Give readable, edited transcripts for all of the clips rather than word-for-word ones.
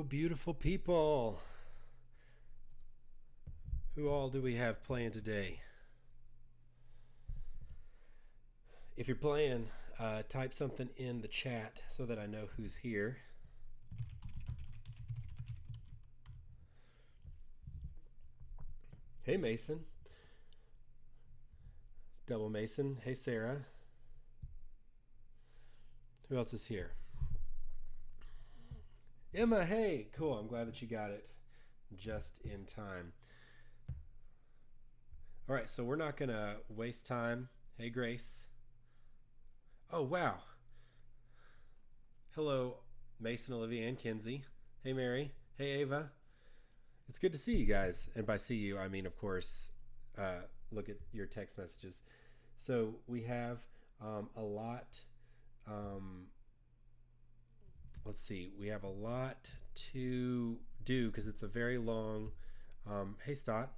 beautiful people. Who all do we have playing today? If you're playing, type something in the chat so that I know who's here. Hey, Mason. Double Mason. Hey, Sarah. Who else is here? Emma, hey. Cool. I'm glad that you got it just in time. All right, so we're not going to waste time. Hey, Grace. Oh, wow. Hello, Mason, Olivia, and Kinsey. Hey, Mary. Hey, Ava. It's good to see you guys. And by see you, I mean, of course, look at your text messages. So we have a lot. Let's see. We have a lot to do because it's a very long. Hey, Stott.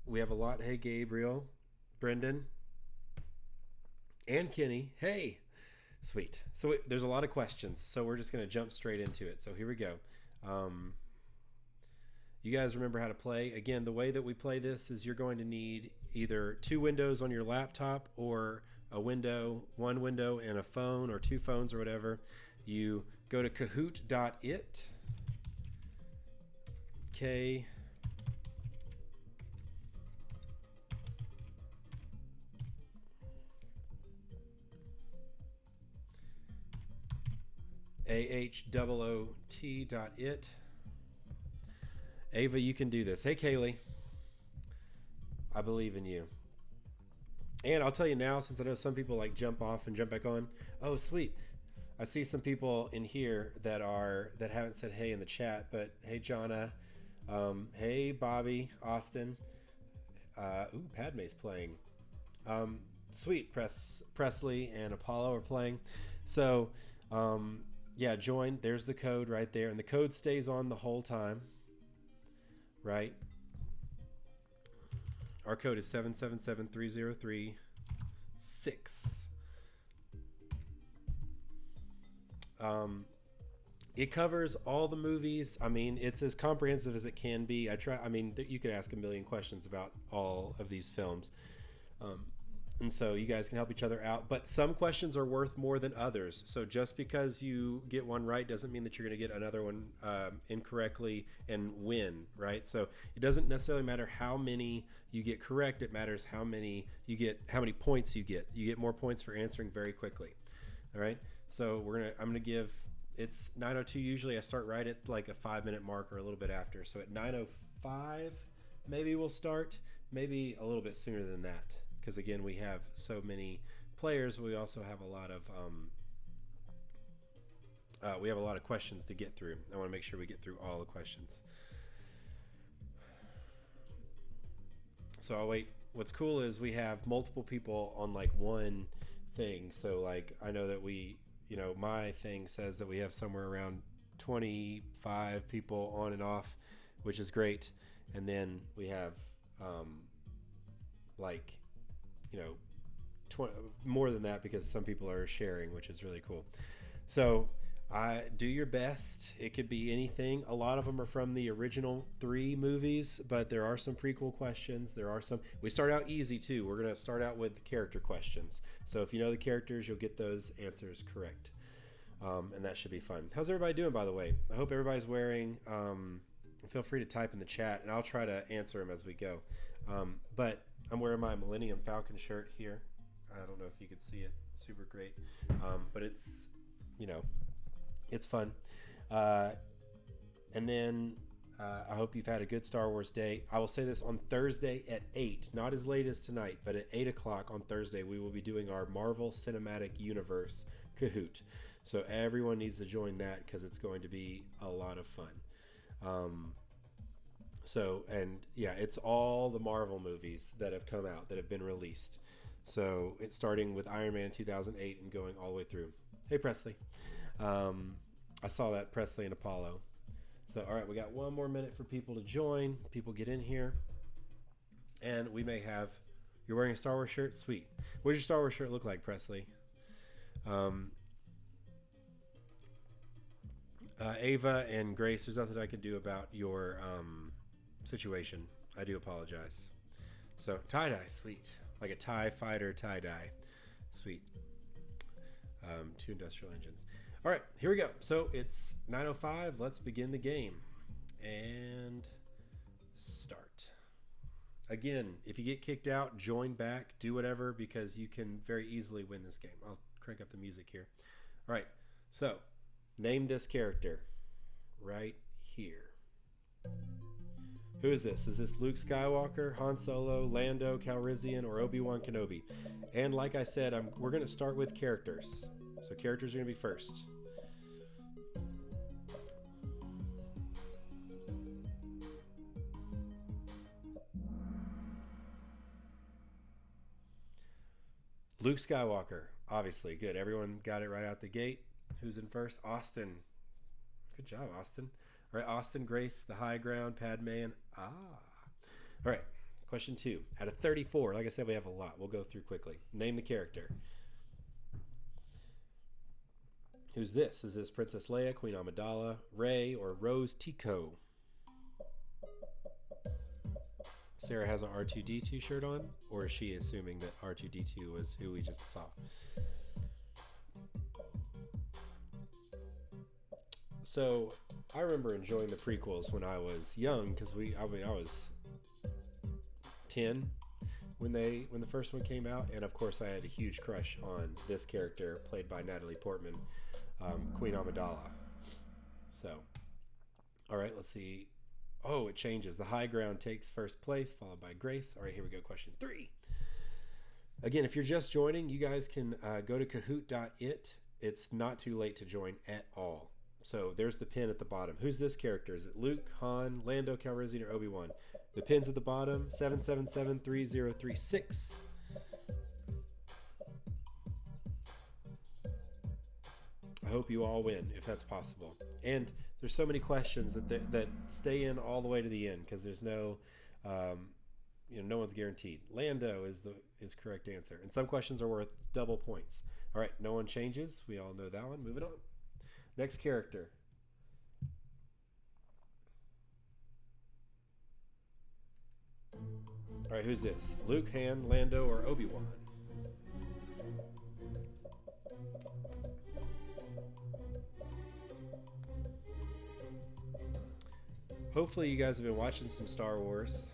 We have a lot. Hey, Gabriel, Brendan, and Kenny. Hey. Sweet. So there's a lot of questions. So we're just going to jump straight into it. So here we go. You guys remember how to play. Again, the way that we play this is you're going to need either two windows on your laptop or a window, one window and a phone or two phones or whatever. You go to Kahoot.it. K AHOOT.it. Ava, you can do this. Hey, Kaylee. I believe in you. And I'll tell you now, since I know some people like jump off and jump back on. Oh, sweet. I see some people in here that haven't said hey in the chat, but hey, Jonna. Hey, Bobby, Austin. Padme's playing. Sweet. Presley and Apollo are playing. So, yeah, join. There's the code right there. And the code stays on the whole time. Right? Our code is 7773036. It covers all the movies. I mean, it's as comprehensive as it can be. You could ask a million questions about all of these films. And so you guys can help each other out. But some questions are worth more than others. So just because you get one right doesn't mean that you're going to get another one incorrectly and win, right? So it doesn't necessarily matter how many you get correct. It matters how many points you get. You get more points for answering very quickly. All right. So I'm gonna give. It's 9:02 usually. I start right at like a 5-minute mark or a little bit after. So at 9:05, maybe we'll start. Maybe a little bit sooner than that. Because again, we have so many players. We also have a lot of questions to get through. I want to make sure we get through all the questions. So I'll wait. What's cool is we have multiple people on like one thing. So like I know that my thing says that we have somewhere around 25 people on and off, which is great. And then we have more than that because some people are sharing, which is really cool. So do your best. It could be anything. A lot of them are from the original 3 movies, but there are some prequel questions. We start out easy too. We're going to start out with character questions. So if you know the characters, you'll get those answers correct. And that should be fun. How's everybody doing, by the way? I hope everybody's wearing, feel free to type in the chat and I'll try to answer them as we go. But I'm wearing my Millennium Falcon shirt here. I don't know if you could see it. Super great. But it's, it's fun. And then I hope you've had a good Star Wars day. I will say this on Thursday at 8, not as late as tonight, but at 8 o'clock on Thursday, we will be doing our Marvel Cinematic Universe Kahoot. So everyone needs to join that because it's going to be a lot of fun. It's all the Marvel movies that have come out, that have been released. So it's starting with Iron Man 2008 and going all the way through. Hey, Presley. I saw that, Presley and Apollo. So, all right, we got one more minute for people to join. People get in here. And we may have... You're wearing a Star Wars shirt? Sweet. What does your Star Wars shirt look like, Presley? Ava and Grace, there's nothing I can do about your situation. I do apologize. So, tie-dye, sweet. Like a TIE fighter tie-dye. Sweet. 2 industrial engines. All right, here we go. So, it's 9:05. Let's begin the game. And start. Again, if you get kicked out, join back. Do whatever, because you can very easily win this game. I'll crank up the music here. All right, so name this character right here. Who is this? Is this Luke Skywalker, Han Solo, Lando Calrissian, or Obi-Wan Kenobi? And like I said, we're going to start with characters. So characters are going to be first. Luke Skywalker, obviously. Good. Everyone got it right out the gate. Who's in first? Austin. Good job, Austin. All right, Austin, Grace, the high ground, Padme, and All right, question 2. Out of 34, like I said, we have a lot. We'll go through quickly. Name the character. Who's this? Is this Princess Leia, Queen Amidala, Rey, or Rose Tico? Sarah has an R2-D2 shirt on, or is she assuming that R2-D2 was who we just saw? So I remember enjoying the prequels when I was young, because I was 10 when the first one came out, and of course I had a huge crush on this character played by Natalie Portman, Queen Amidala. So, all right, let's see. Oh, it changes. The high ground takes first place, followed by Grace. All right, here we go. Question 3. Again, if you're just joining, you guys can go to Kahoot.it. It's not too late to join at all. So there's the pin at the bottom. Who's this character? Is it Luke, Han, Lando Calrissian, or Obi-Wan? The pin's at the bottom, 7773036. I hope you all win, if that's possible. And there's so many questions that stay in all the way to the end, because there's no one's guaranteed. Lando is correct answer, and some questions are worth double points. All right, no one changes. We all know that one. Moving on. Next character. All right, who's this? Luke, Han, Lando, or Obi-Wan? Hopefully you guys have been watching some Star Wars.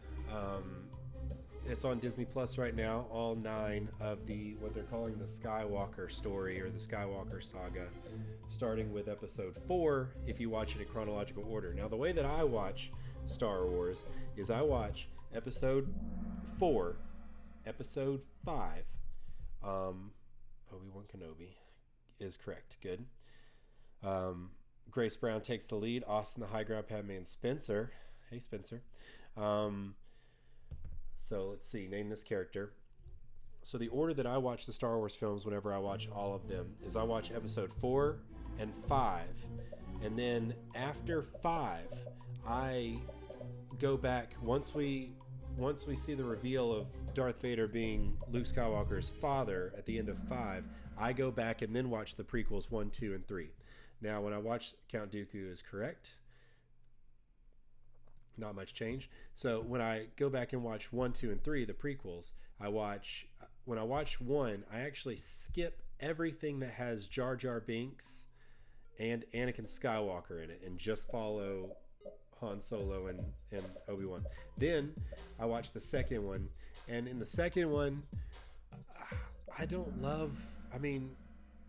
It's on Disney Plus right now, all 9 of what they're calling the Skywalker story, or the Skywalker Saga, starting with episode 4 if you watch it in chronological order. Now, the way that I watch Star Wars is I watch episode 4, episode 5, Obi-Wan Kenobi is correct. Good. Grace Brown takes the lead. Austin, the high ground, Padme, and Spencer. Hey, Spencer. So let's see. Name this character. So the order that I watch the Star Wars films, whenever I watch all of them, is I watch episode 4 and 5, and then after 5, I go back once we see the reveal of Darth Vader being Luke Skywalker's father at the end of 5. I go back and then watch the prequels 1, 2, and 3. Now, when I watch Count Dooku is correct. Not much change. So when I go back and watch 1, 2, and 3, the prequels, when I watch 1, I actually skip everything that has Jar Jar Binks and Anakin Skywalker in it and just follow Han Solo and Obi-Wan. Then I watch the second one, and in the second one,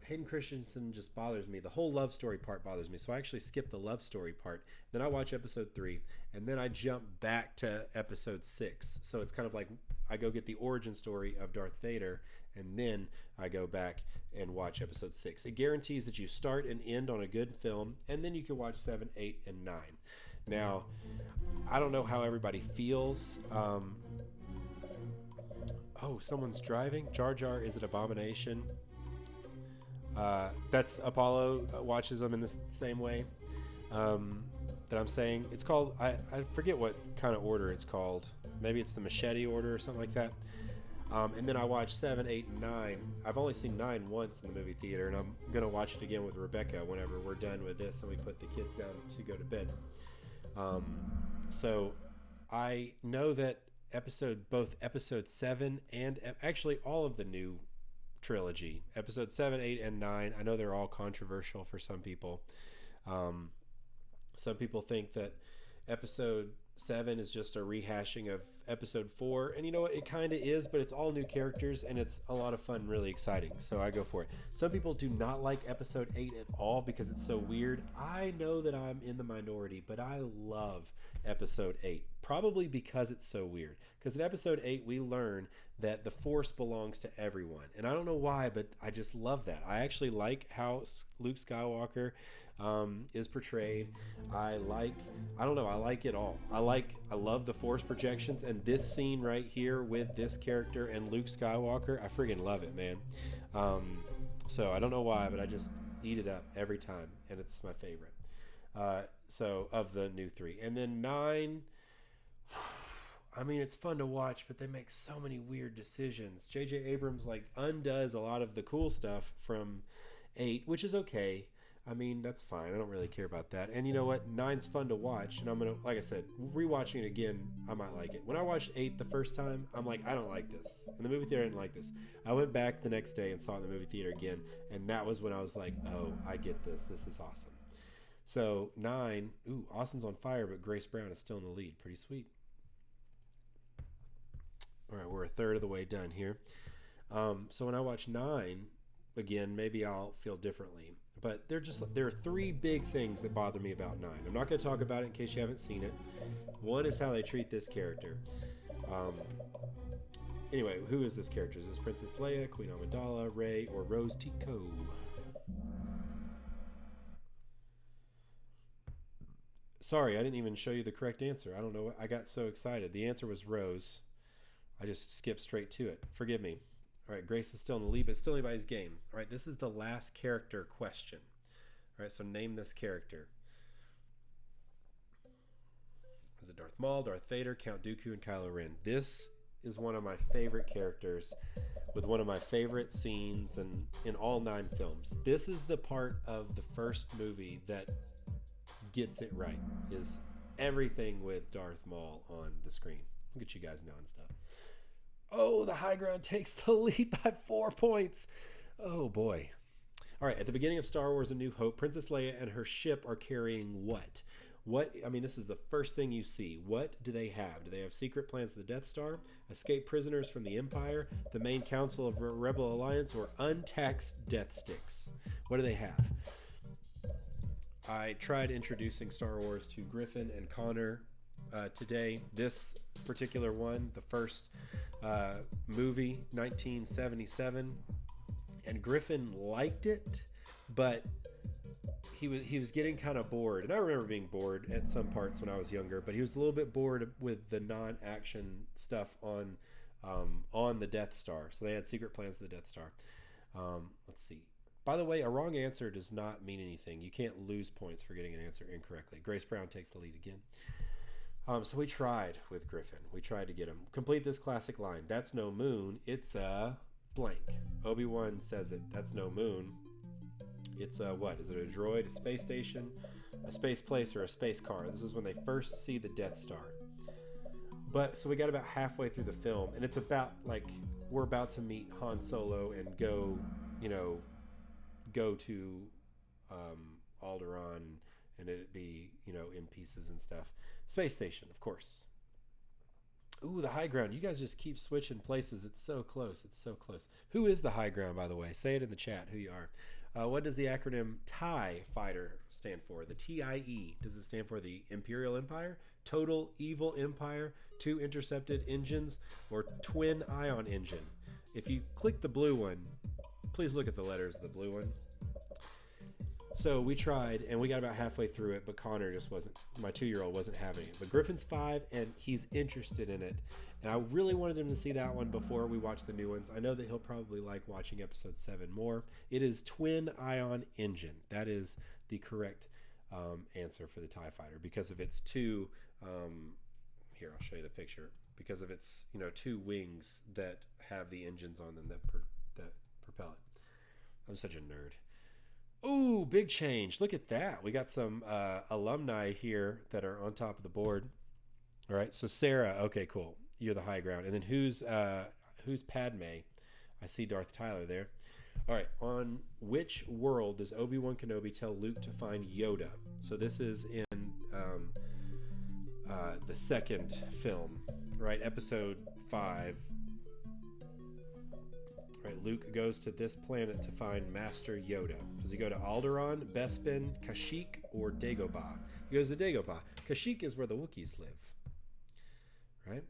Hayden Christensen just bothers me. The whole love story part bothers me. So I actually skip the love story part. Then I watch episode 3, and then I jump back to episode 6. So it's kind of like I go get the origin story of Darth Vader, and then I go back and watch episode 6. It guarantees that you start and end on a good film, and then you can watch 7, 8, and 9. Now, I don't know how everybody feels. Someone's driving. Jar Jar is an abomination. That's Apollo watches them in the same way that I'm saying. It's called, I forget what kind of order it's called. Maybe it's the machete order or something like that. And then I watched 7, 8, and 9. I've only seen 9 once in the movie theater, and I'm going to watch it again with Rebecca whenever we're done with this and we put the kids down to go to bed. So I know that both episode 7 and actually all of the new trilogy, episode 7, 8, and 9, I know they're all controversial for some people. Some people think that episode 7 is just a rehashing of episode 4, and you know what, it kind of is, but it's all new characters and it's a lot of fun, really exciting, so I go for it. Some people do not like episode 8 at all because it's so weird. I know that I'm in the minority, but I love episode 8, probably because it's so weird. Because in episode 8 we learn that the Force belongs to everyone, and I don't know why, but I just love that. I actually like how Luke Skywalker is portrayed. I like it all. I love the Force projections, and this scene right here with this character and Luke Skywalker, I friggin' love it, man. So I don't know why, but I just eat it up every time, and it's my favorite. So of the new 3, and then 9. I mean, it's fun to watch, but they make so many weird decisions. J.J. Abrams undoes a lot of the cool stuff from 8, which is okay. I mean, that's fine. I don't really care about that. And you know what? 9's fun to watch, and I'm gonna, like I said, rewatching it again, I might like it. When I watched 8 the first time, I'm like, I don't like this. In the movie theater, I didn't like this. I went back the next day and saw it in the movie theater again, and that was when I was like, oh, I get this. This is awesome. So 9, Austin's on fire, but Grace Brown is still in the lead. Pretty sweet. All right, we're a third of the way done here. So when I watch 9 again, maybe I'll feel differently. But there are 3 big things that bother me about 9. I'm not going to talk about it in case you haven't seen it. One is how they treat this character. Anyway, who is this character? Is this Princess Leia, Queen Amidala, Rey, or Rose Tico? Sorry, I didn't even show you the correct answer. I don't know. I got so excited. The answer was Rose. I just skipped straight to it. Forgive me. All right, Grace is still in the lead, but still anybody's game. All right, this is the last character question. All right, so name this character. Is it Darth Maul, Darth Vader, Count Dooku, and Kylo Ren? This is one of my favorite characters with one of my favorite scenes in all 9 films. This is the part of the first movie that gets it right, is everything with Darth Maul on the screen. Look at you guys knowing stuff. Oh, the high ground takes the lead by 4 points. Oh, boy. All right, at the beginning of Star Wars A New Hope, Princess Leia and her ship are carrying what? This is the first thing you see. What do they have? Do they have secret plans to the Death Star, escape prisoners from the Empire, the main council of Rebel Alliance, or untaxed death sticks? What do they have? I tried introducing Star Wars to Griffin and Connor today. This particular one, the first movie, 1977, and Griffin liked it, but he was getting kind of bored, and I remember being bored at some parts when I was younger, but he was a little bit bored with the non-action stuff on the Death Star. So they had secret plans to the Death Star. Let's see. By the way, a wrong answer does not mean anything. You can't lose points for getting an answer incorrectly. Grace Brown takes the lead again. So we tried with Griffin. We tried to get him. Complete this classic line. That's no moon. It's a blank. Obi-Wan says it. That's no moon. It's a what? Is it a droid, a space station, a space place, or a space car? This is when they first see the Death Star. But so we got about halfway through the film, and it's about we're about to meet Han Solo and go to Alderaan, and it'd be in pieces and stuff. Space station, of course. Ooh, the high ground. You guys just keep switching places. It's so close. It's so close. Who is the high ground, by the way? Say it in the chat who you are. What does the acronym TIE Fighter stand for? The TIE. Does it stand for the Imperial Empire, Total Evil Empire, 2 Intercepted Engines, or Twin Ion Engine? If you click the blue one, please look at the letters of the blue one. So we tried, and we got about halfway through it, but Connor just wasn't, my 2-year-old wasn't having it. But Griffin's 5, and he's interested in it. And I really wanted him to see that one before we watch the new ones. I know that he'll probably like watching episode 7 more. It is Twin Ion Engine. That is the correct answer for the TIE Fighter because of its 2, here, I'll show you the picture. because of its two wings that have the engines on them that propel it. I'm such a nerd. Ooh, big change. Look at that. We got some alumni here that are on top of the board. All right, so Sarah, okay, cool. You're the high ground. And then who's Padme? I see Darth Tyler there. All right, on which world does Obi-Wan Kenobi tell Luke to find Yoda? So this is in the second film, right? Episode 5. Right, Luke goes to this planet to find Master Yoda. Does he go to Alderaan, Bespin, Kashyyyk, or Dagobah? He goes to Dagobah. Kashyyyk is where the Wookiees live. Right?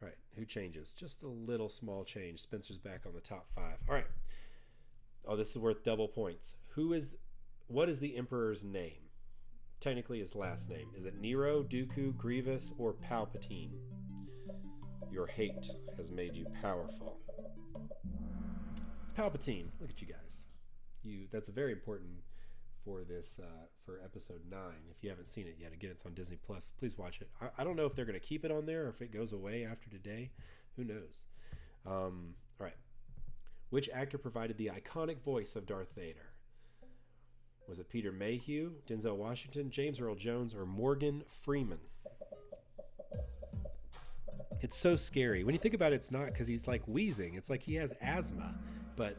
All right, who changes? Just a little small change. Spencer's back on the top 5. All right. Oh, this is worth double points. What is the Emperor's name? Technically his last name. Is it Nero, Dooku, Grievous, or Palpatine? Your hate has made you powerful. It's Palpatine. Look at you guys. That's very important for this for episode 9. If you haven't seen it yet, again, it's on Disney Plus. Please watch it. I don't know if they're going to keep it on there or if it goes away after today. Who knows? All right. Which actor provided the iconic voice of Darth Vader? Was it Peter Mayhew, Denzel Washington, James Earl Jones, or Morgan Freeman? It's so scary. When you think about it, it's not because he's like wheezing. It's like he has asthma. But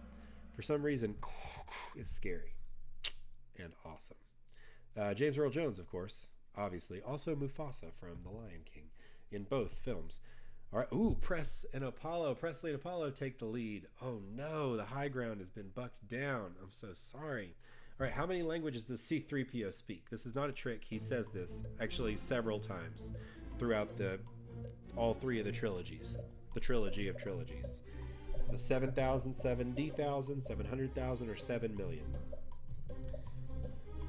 for some reason, it's scary and awesome. James Earl Jones, of course, obviously. Also Mufasa from The Lion King in both films. All right. Ooh, Presley and Apollo take the lead. Oh no, the high ground has been bucked down. I'm so sorry. All right, how many languages does C-3PO speak? This is not a trick. He says this actually several times throughout all 3 of the trilogies. The trilogy of trilogies. So 7,000, 70,000, 700,000, or 7 million.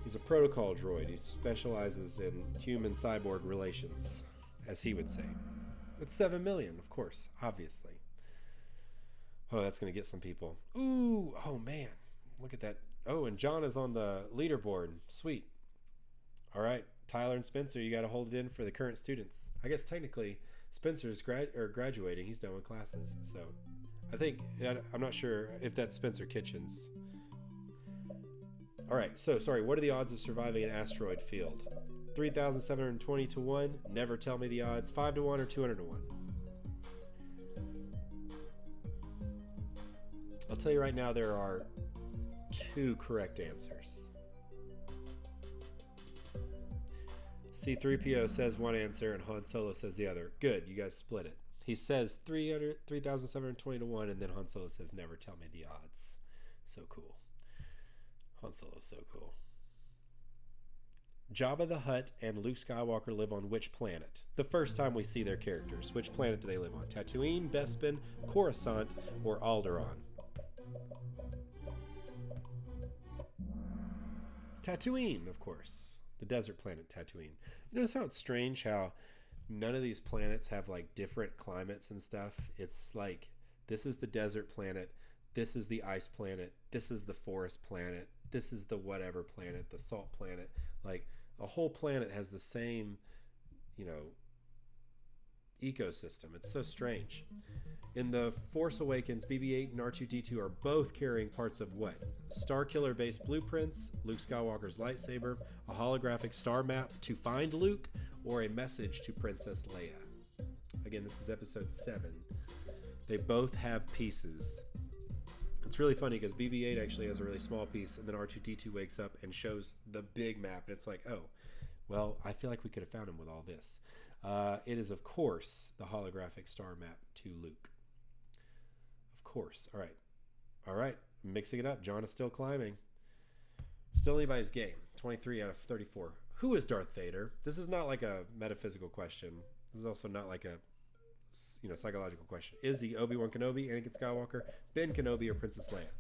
He's a protocol droid. He specializes in human-cyborg relations, as he would say. It's 7 million, of course, obviously. Oh, that's going to get some people. Ooh, oh man, look at that. Oh, and John is on the leaderboard. Sweet. All right, Tyler and Spencer, you got to hold it in for the current students. I guess technically Spencer's graduating. He's done with classes. So I'm not sure if that's Spencer Kitchens. All right, so sorry, what are the odds of surviving an asteroid field? 3,720 to 1. Never tell me the odds. 5 to 1 or 200 to 1. I'll tell you right now, there are 2 correct answers. C-3PO says one answer and Han Solo says the other. Good, you guys split it. He says 3,720 to 1, and then Han Solo says never tell me the odds. So cool. Han Solo's so cool. Jabba the Hutt and Luke Skywalker live on which planet? The first time we see their characters. Which planet do they live on? Tatooine, Bespin, Coruscant, or Alderaan? Tatooine, of course. The desert planet Tatooine. You notice how it's strange how none of these planets have like different climates and stuff? It's like this is the desert planet, this is the ice planet, this is the forest planet, this is the whatever planet, the salt planet. Like a whole planet has the same, ecosystem. It's so strange. In The Force Awakens, BB-8 and R2-D2 are both carrying parts of what? Starkiller-based blueprints, Luke Skywalker's lightsaber, a holographic star map to find Luke, or a message to Princess Leia. Again, this is episode 7. They both have pieces. It's really funny because BB-8 actually has a really small piece, and then R2-D2 wakes up and shows the big map, and it's like, oh, well, I feel like we could have found him with all this. It is, of course, the holographic star map to Luke. Of course. All right. Mixing it up. John is still climbing. Still anybody's game. 23 out of 34. Who is Darth Vader? This is not like a metaphysical question. This is also not like a psychological question. Is he Obi-Wan Kenobi, Anakin Skywalker, Ben Kenobi, or Princess Leia?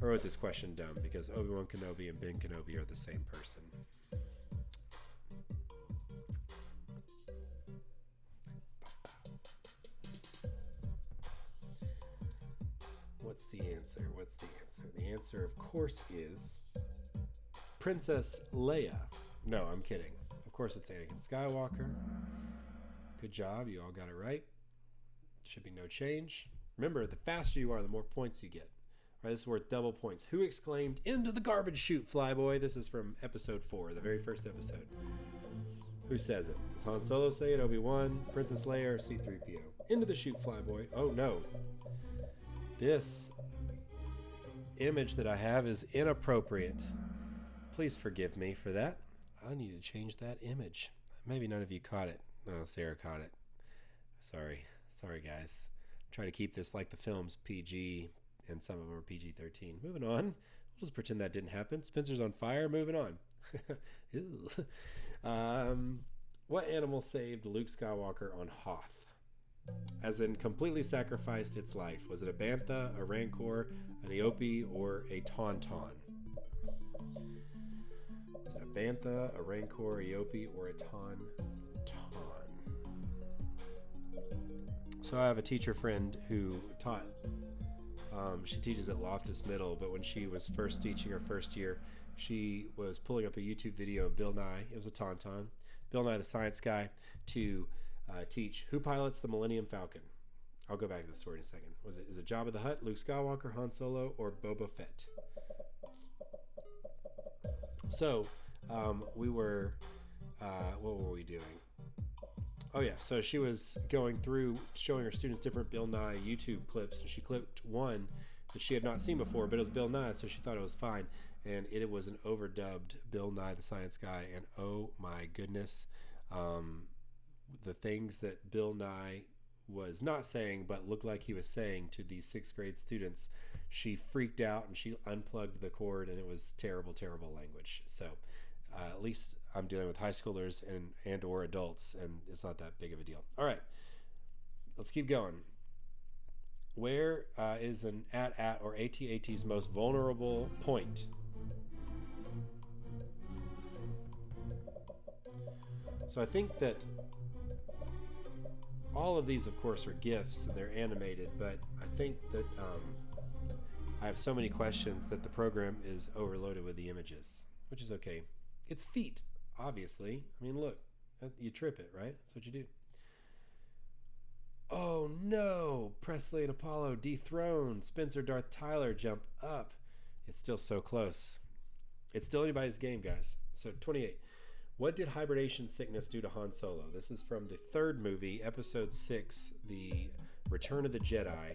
I wrote this question dumb because Obi-Wan Kenobi and Ben Kenobi are the same person. What's the answer? The answer, of course, is Princess Leia. No, I'm kidding. Of course it's Anakin Skywalker. Good job. You all got it right. Should be no change. Remember, the faster you are, the more points you get. All right, this is worth double points. Who exclaimed, "Into the garbage chute, Flyboy"? This is from episode 4, the very first episode. Who says it? Does Han Solo say it, Obi-Wan, Princess Leia, or C-3PO? Into the chute, Flyboy. Oh, no. This image that I have is inappropriate. Please forgive me for that. I need to change that image. Maybe none of you caught it. No, Sarah caught it. Sorry, guys. Try to keep this like the film's PG, and some of them are PG-13. Moving on. We'll just pretend that didn't happen. Spencer's on fire. Moving on. What animal saved Luke Skywalker on Hoth? As in completely sacrificed its life. Was it a bantha, a rancor, an eope, or a tauntaun? Was it a bantha, a rancor, a eope, or a tauntaun? So I have a teacher friend who taught. She teaches at Loftus Middle, but when she was first teaching her first year, she was pulling up a YouTube video of Bill Nye. It was a tauntaun. Bill Nye, the science guy, to teach who pilots the Millennium Falcon. I'll go back to the story in a second. Is it Jabba the Hutt, Luke Skywalker, Han Solo, or Boba Fett? So we were, what were we doing? Oh yeah, so she was going through showing her students different Bill Nye YouTube clips, and she clipped one that she had not seen before, but it was Bill Nye, so she thought it was fine. And it was an overdubbed Bill Nye the Science Guy, and oh my goodness, the things that Bill Nye was not saying but looked like he was saying to these 6th grade students, she freaked out and she unplugged the cord, and it was terrible language. So at least I'm dealing with high schoolers and or adults, and it's not that big of a deal. All right, let's keep going. Where is an AT-AT or AT-AT's most vulnerable point? So I think that all of these, of course, are GIFs and they're animated, but I think that I have so many questions that the program is overloaded with the images, which is okay. It's feet, obviously. I mean, look, you trip it, right? That's what you do. Oh no, Presley and Apollo dethroned. Spencer, Darth Tyler jump up. It's still so close. It's still anybody's game, guys. So 28. What did hibernation sickness do to Han Solo? This is from the 3rd movie, episode 6, The Return of the Jedi.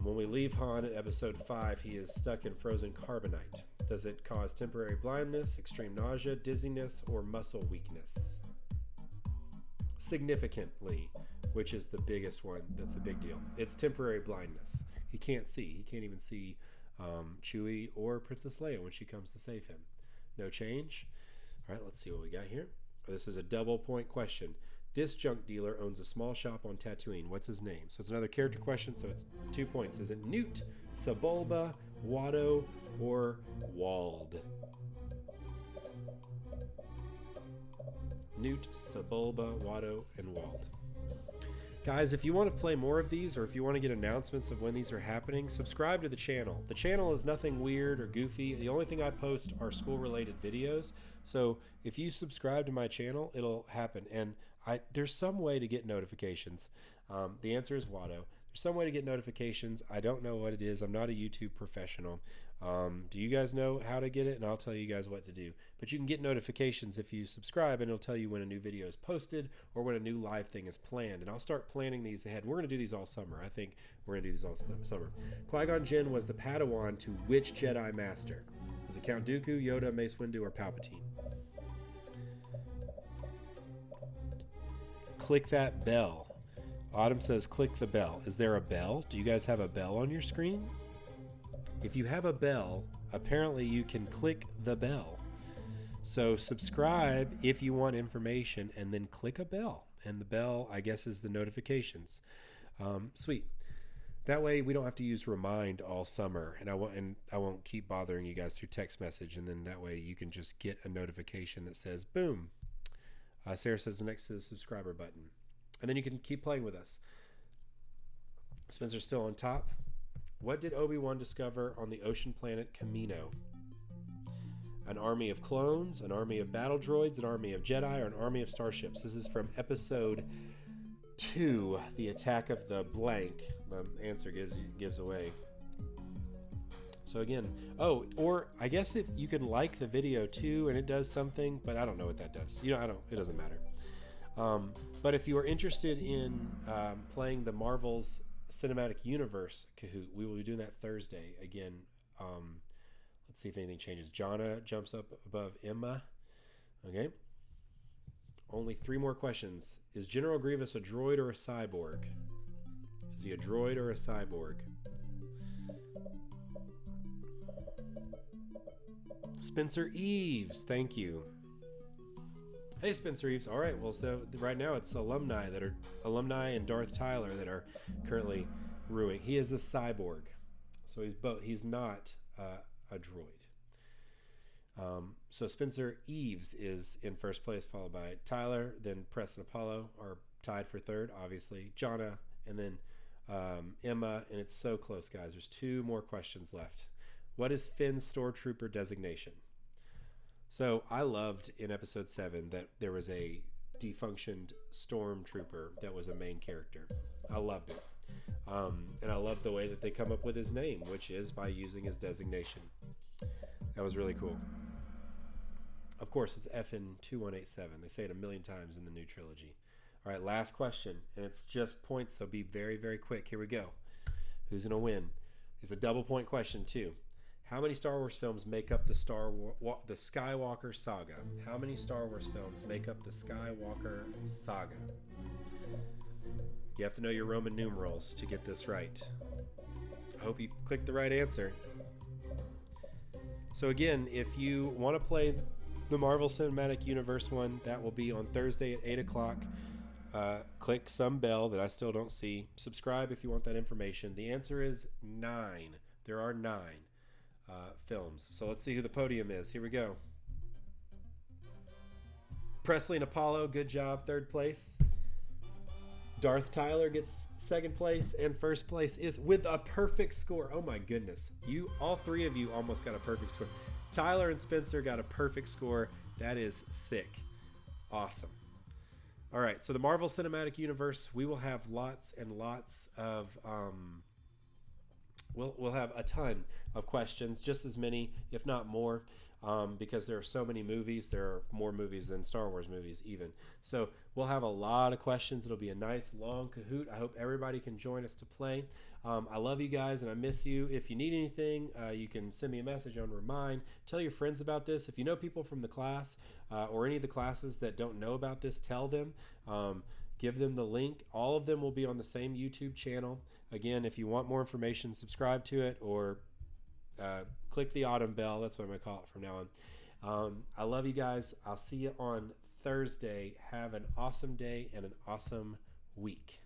When we leave Han at episode 5, he is stuck in frozen carbonite. Does it cause temporary blindness, extreme nausea, dizziness, or muscle weakness? Significantly, which is the biggest one. That's a big deal. It's temporary blindness. He can't see. He can't even see Chewie or Princess Leia when she comes to save him. No change. All right, let's see what we got here. This is a double point question. This junk dealer owns a small shop on Tatooine. What's his name? So it's another character question, so it's 2 points. Is it Newt, Sebulba, Watto, or Wald? Newt, Sebulba, Watto, and Wald. Guys, if you want to play more of these, or if you want to get announcements of when these are happening, subscribe to the channel. The channel is nothing weird or goofy. The only thing I post are school-related videos. So if you subscribe to my channel, it'll happen. And there's some way to get notifications. The answer is Watto. There's some way to get notifications. I don't know what it is. I'm not a YouTube professional. Do you guys know how to get it? And I'll tell you guys what to do. But you can get notifications if you subscribe, and it'll tell you when a new video is posted or when a new live thing is planned. And I'll start planning these ahead. We're going to do these all summer. I think we're going to do these all summer. Qui-Gon Jinn was the Padawan to which Jedi Master? Was it Count Dooku, Yoda, Mace Windu, or Palpatine? Click that bell. Autumn says click the bell. Is there a bell? Do you guys have a bell on your screen? If you have a bell, apparently you can click the bell. So subscribe if you want information, and then click a bell. And the bell, I guess, is the notifications. Sweet. That way we don't have to use Remind all summer, and I won't keep bothering you guys through text message. And then that way you can just get a notification that says boom. Sarah says next to the subscriber button. And then you can keep playing with us. Spencer's still on top. What did Obi-Wan discover on the ocean planet Kamino? an army of clones, an army of battle droids, an army of Jedi, or an army of starships? This is from episode 2, The Attack of the Blank. The answer gives away. So again, or I guess if you can like the video too, and it does something, but I don't know what that does. It doesn't matter. But if you are interested in playing the Marvel's Cinematic Universe Kahoot, we will be doing that Thursday. Again, let's see if anything changes. Jonna jumps up above Emma. Okay. Only 3 more questions. Is General Grievous a droid or a cyborg? Is he a droid or a cyborg? Spencer Eves, thank you. Hey, Spencer Eves. All right, well, so right now it's alumni and Darth Tyler that are currently ruining. He is a cyborg, so he's both. He's not a droid. So Spencer Eves is in first place, followed by Tyler, then Preston Apollo are tied for third, obviously. Jonna, and then Emma, and it's so close, guys. There's 2 more questions left. What is Finn's Stormtrooper designation? So I loved in episode 7 that there was a defunctioned Stormtrooper that was a main character. I loved it. And I love the way that they come up with his name, which is by using his designation. That was really cool. Of course, it's FN2187. They say it a million times in the new trilogy. All right, last question, and it's just points, so be very, very quick. Here we go. Who's going to win? It's a double point question, too. How many Star Wars films make up the Skywalker Saga? How many Star Wars films make up the Skywalker Saga? You have to know your Roman numerals to get this right. I hope you clicked the right answer. So again, if you want to play the Marvel Cinematic Universe one, that will be on Thursday at 8 o'clock. Click some bell that I still don't see. Subscribe if you want that information. The answer is 9. There are 9 films. So let's see who the podium is. Here we go. Presley and Apollo, good job, 3rd place. Darth Tyler gets 2nd place, and 1st place is with a perfect score. Oh my goodness. All 3 of you almost got a perfect score. Tyler and Spencer got a perfect score. That is sick. Awesome. All right, so the Marvel Cinematic Universe, we will have lots and lots of we'll have a ton of questions, just as many, if not more, because there are so many movies. There are more movies than Star Wars movies even. So we'll have a lot of questions. It'll be a nice long Kahoot. I hope everybody can join us to play. I love you guys and I miss you. If you need anything, you can send me a message on Remind. Tell your friends about this. If you know people from the class or any of the classes that don't know about this, tell them. Give them the link. All of them will be on the same YouTube channel. Again, if you want more information, subscribe to it or click the autumn bell. That's what I'm going to call it from now on. I love you guys. I'll see you on Thursday. Have an awesome day and an awesome week.